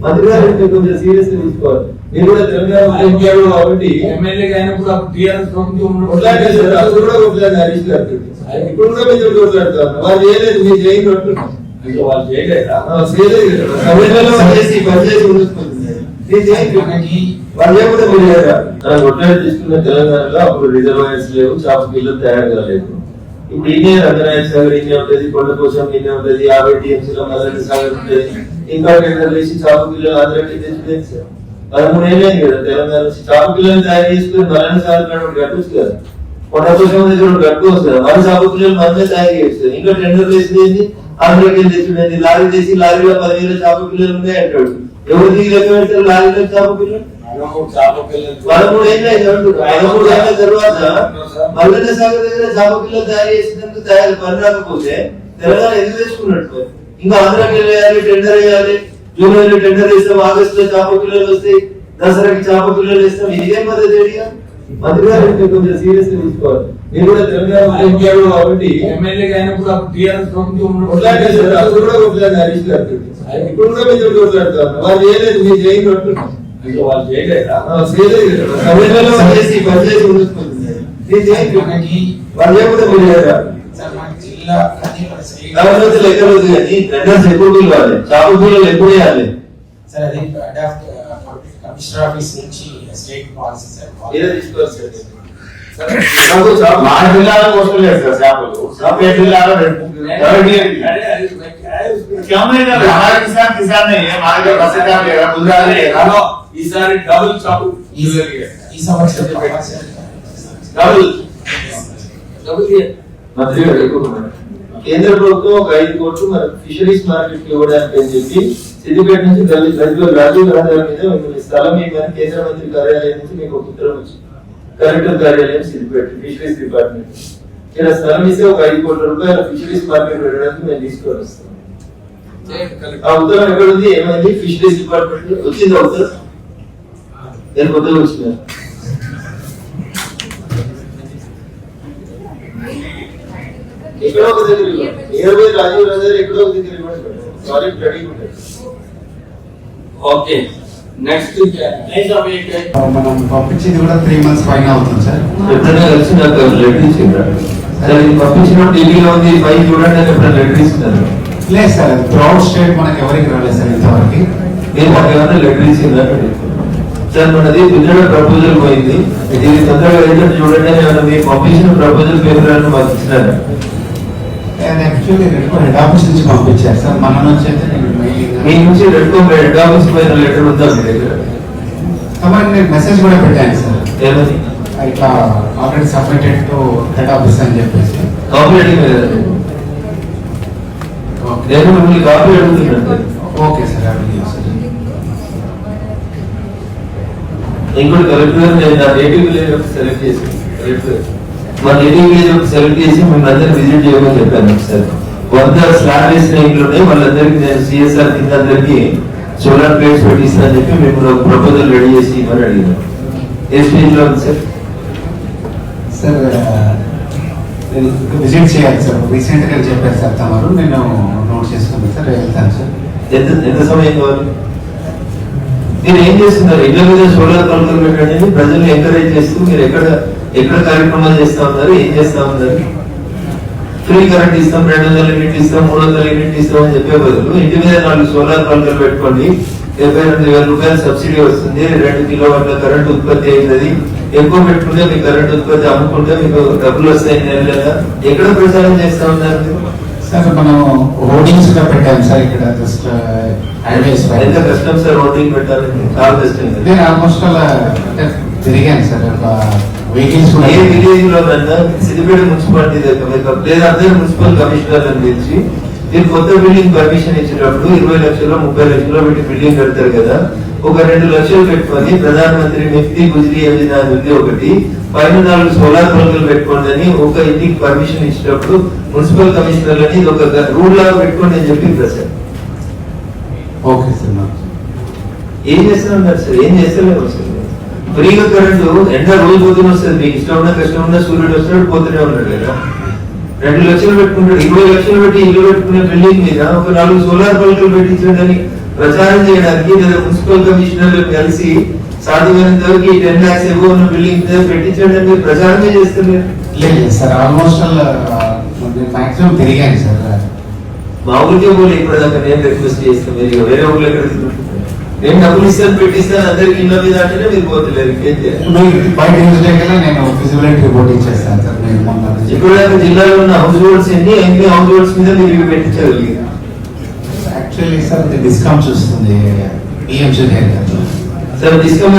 మంత్రి గారు కొంచెం సీరియస్ గా తీసుకోవాలి. మీరు కూడా తెలంగాణ కాబట్టి ఎమ్మెల్యే అయినప్పుడు అప్పుడు టీఆర్ఎస్ హరీష్ గారు ఇప్పుడు కూడా మీరు కొట్లాడుతారు. వాళ్ళు చేయలేదు, మీరు చేయండి అంటున్నాం. వాళ్ళు చేయలేదా? వాళ్ళు లేకపోతే మీరు లేదా కొట్లాడి తీసుకున్న తెలంగాణలో అప్పుడు రిజర్వాయర్స్ లేవు, చాప పిల్లలు తయారు కాలేదు. ఇప్పుడు ఇన్నే రంగనాయక సాగర్ ఇన్నే ఉంటది, కొండ కోసం ఇన్నే ఉంటది, 50 టీఎంసీలో మల్లెడ్డి సాగర్ ఉంటది. ఇంకా టెండర్ వేసి చాప పిల్లలు ఆంధ్రాకి తెచ్చి 13 ఏళ్ళైంది కదా తెలంగాణ నుంచి చాప పిల్లలు తయారు చేసుకుని మల్లెడ్డి సాగర్ కట్టొచ్చు కదా. కొండ కోసం దగ్గర కట్టుకోవచ్చు కదా. మన చాప పిల్లలు మనమే తయారు చేస్తారు. ఇంకా టెండర్ వేసింది ఆంధ్రాకి వెళ్ళి తెచ్చుండేది. లారీ తెచ్చి లారీలో 10,000 చాప పిల్లలు ఉన్నాయి అంటాడు. ఎవరు దిగి లెక్క పెడతారు లారీలో చాప పిల్లలు? 13 ఏళ్ళ తర్వాత మల్లెడ్డి సాగర్ దగ్గర చాప పిల్లలు తయారు చేసినందుకు పని రాకపోతే తెలంగాణ ఎందుకు తెచ్చుకున్నట్టు? ఇంకా ఆంధ్రాకి వేయాలి, టెండర్ వేయాలి. జూలైలో టెండర్ వేస్తాం, ఆగస్టులో చాప పిల్లలు వస్తాయి, దసరాకి చాప పిల్లలు వేస్తాం. ఇదేం మద్దతు ఏడిగా? మంత్రి గారు కొంచెం సీరియస్ గా తీసుకోవాలి. మీరు కూడా తెలంగాణ కాబట్టి ఎమ్మెల్యే అయినప్పుడు అప్పుడు టీఆర్ఎస్ హరీష్ గారు ఇప్పుడు కూడా మీరు కొట్లాడుతారు. వాళ్ళు చేయలేదు, మీరు చేయండి అంటున్నాం. వాళ్ళు చేయలేదా? వాళ్ళు లేకపోతే మీరు లేదా? ఎక్కడ కానీ టెండర్స్ ఎప్పుడు పిలవాలి, చాప పిల్లలు ఎప్పుడు వేయాలి? కమిషనర్ ఆఫీస్ నుంచి స్టేట్ పాలసీ సార్. మా జిల్లాలో కోసం లేదు సార్ చేపలు. సపరేట్ జిల్లాలో ఈసారి డబుల్ చాపు ఈ సంవత్సరం మంత్రి గారు కేంద్ర ప్రభుత్వం ఒక 5 కోట్లు మన ఫిషరీస్ మార్కెట్ ఇవ్వడానికి అని చెప్పి సిద్దిపేట నుంచి రాజీవ్ రహదారి మీద స్థలం ఇవ్వని కేంద్ర మంత్రి కార్యాలయం నుంచి మీకు ఒక ఉత్తరం వచ్చింది. కలెక్టర్ కార్యాలయం సిద్దిపేట ఫిషరీస్ డిపార్ట్మెంట్ ఇలా స్థలం ఇస్తే ఒక 5 కోట్ల రూపాయల ఫిషరీస్ మార్కెట్ పెట్టడానికి మేము తీసుకొని వస్తాం. ఆ ఉత్తరం ఎక్కడ ఉంది, ఏమైంది? ఫిషరీస్ డిపార్ట్మెంట్ వచ్చింది ఉత్తరం. నేను కొత్తగా వచ్చిన ఎక్కడో ఒక దగ్గర ఇవ్వండి. రాజీవ్ రహదారి ఎక్కడో ఒక దగ్గర ఇవ్వండి. ప్రాజెక్ట్ రెడీ ఉంటుంది. ఓకే నెక్స్ట్ మనం పంపించేది కూడా 3 months పైన అవుతుంది సార్. ఎప్పుడైనా కలిసి నాకు లెటర్ ఇచ్చిందా? పంపించిన టీవీలో ఉంది, పై చూడండి అని ఎప్పుడైనా లెటర్ ఇస్తున్నారు? లేదు సార్, ప్రౌడ్ స్టేట్ మనకి ఎవరికి రాలేదు సార్ ఇంతవరకు. నేను మాకు ఏమైనా లెటర్ ఇచ్చిందా సార్? మనది గుజరాత్ ప్రపోజల్ పోయింది, దీన్ని తొందరగా ఏంటంటే చూడండి అని మీరు పంపించిన ప్రపోజల్ పేపర్ అని మాకు ఇచ్చినారు. యాక్చువల్లీ హెడ్ ఆఫీస్ నుంచి పంపించారు సార్. మన నుంచి అయితే మీ నుంచి హెడ్ ఆఫీస్ పైన లెటర్ ఉందా మీ దగ్గర? నేను మెసేజ్ కూడా పెట్టాను సార్. ఏమని? ఇట్లా already submitted to head office అని చెప్పేసి. కాపీ నేను మిమ్మల్ని కాపీ అడుగుతున్నాను. ఓకే సార్, అడిగి సార్. ఇంకోటి కలెక్టర్ గారు నేను నా నేటివ్ విలేజ్ సెలెక్ట్ చేసి మా నేటివ్ విలేజ్ సెలెక్ట్ చేసి మిమ్మల్ని అందరినీ విజిట్ చేయమని చెప్పాను. సార్ 100 స్లాబ్ వేసిన ఇంట్లో వాళ్ళందరికీ నేను సిఎస్ఆర్ కింద అందరికీ సోలార్ ప్లేట్స్ పెట్టిస్తానని చెప్పి మేము ప్రపోజల్ రెడీ చేసి ఇవ్వమని అడిగినాం. ఏ స్టేజ్ లో ఉంది సార్? సార్ విజిట్ చేయాలి సార్. రీసెంట్ గా చెప్పారు సార్ తమరు, నేను నోట్ చేసుకున్నాను సార్. వెళ్తాను సార్. ఎంత సమయం కావాలి? మీరు ఏం చేస్తున్నారు? ఇళ్ల మీద సోలార్ పలకలు పెట్టండి, ప్రజల్ని ఎంకరేజ్ చేస్తూ మీరు ఎక్కడ కార్యక్రమాలు చేస్తా ఉన్నారు, ఏం చేస్తా ఉన్నారు? ఫ్రీ కరెంట్ ఇస్తాం, 200 యూనిట్ ఇస్తాం, 300 యూనిట్ ఇస్తాం అని చెప్పే బదులు ఇంటి మీద 4 సోలార్ పలకలు పెట్టుకోండి, 72,000 రూపాయలు సబ్సిడీ వస్తుంది, 2 కిలోవాట్ల కరెంట్ ఉత్పత్తి అవుతుంది, ఎక్కువ పెట్టుకుంటే మీకు కరెంట్ ఉత్పత్తి అమ్ముకుంటే మీకు డబ్బులు వస్తాయి నెలలుగా. ఎక్కడ ప్రచారం చేస్తా ఉన్నారు సార్? మనం హోర్డింగ్స్ కూడా పెట్టాము సార్ ఇక్కడ జస్ట్ హైవేస్. ఎంత కష్టం సార్ హోర్డింగ్ పెట్టాలని? చాలా కష్టం. నేను ఆల్మోస్ట్ అలా తిరిగాను సార్. వెహికల్స్ కూడా ఏ విలేజ్ లో సిద్దిపేట మున్సిపాలిటీ దగ్గర లేదా అందరు మున్సిపల్ కమిషనర్ అని పిలిచి మీరు కొత్త బిల్డింగ్ పర్మిషన్ ఇచ్చేటప్పుడు 20 లక్షలు 30 లక్షలు పెట్టి బిల్డింగ్ కడతారు కదా, ఒక 2 లక్షలు పెట్టుకొని ప్రధానమంత్రి నిఫ్టీ గుజరీ యోజన ఉంది ఒకటి, పైన 4 సోలార్ పలకలు పెట్టుకోండి అని ఒక ఇంటికి పర్మిషన్ ఇచ్చేటప్పుడు మున్సిపల్ కమిషనర్లని ఒక రూల్ లాగా పెట్టుకోండి అని చెప్పి సార్. Okay sir. ఏం చేస్తున్నారు సార్? ఏం చేస్తలేము సార్. ఫ్రీగా కరెంటు ఎండ రోజు పొద్దున వస్తుంది, మీకు ఇష్టం ఉన్నా కష్టం ఉన్నా సూర్యుడు వస్తున్నాడు పోతూనే ఉన్నాడు కదా. 2 లక్షలు పెట్టుకుంటాడు, 20 లక్షలు పెట్టి ఇల్లు పెట్టుకునే బిల్డింగ్ మీద ఒక 4 సోలార్ పలకలు పెట్టించండి ప్రచారం చేయడానికి లేదా మున్సిపల్ కమిషనర్లు కలిసి సాధ్యమైనంత వరకు ఈ 10 lakhs ఎబో ఉన్న బిల్డింగ్ మీద పెట్టించండి మీరు ప్రచారమే చేస్తున్నారు. లేదు సార్ ఆల్మోస్ట్ మాక్సిమం తిరిగాను సార్. మా ఊరికే పోలే ఇప్పటిదాకా నేను రిక్వెస్ట్ చేస్తాను, మీరు వేరే ఊళ్ళో ఎక్కడ తిరుగుతున్నారు? నేను డబ్బులు ఇస్తాను పెట్టిస్తాను అందరికి ఇళ్ళ మీద అంటేనే మీరు పోతలేరు. ఇంకేం చేయాలి? మీరు బై ట్యూస్డే కల్లా నేను ఫిజిబిలిటీ రిపోర్ట్ ఇచ్చేస్తాను సార్. నేను మొన్న ఇప్పటిదాకా జిల్లాలో ఉన్న హౌస్ హోల్డ్స్ ఎన్ని హౌస్ హోల్డ్స్ మీద మీరు ఇవి పెట్టించగలిగారు? యాక్చువల్లీ సార్ డిస్కౌంట్ చూస్తుంది పిఎంసీ సార్ డిస్కౌంట్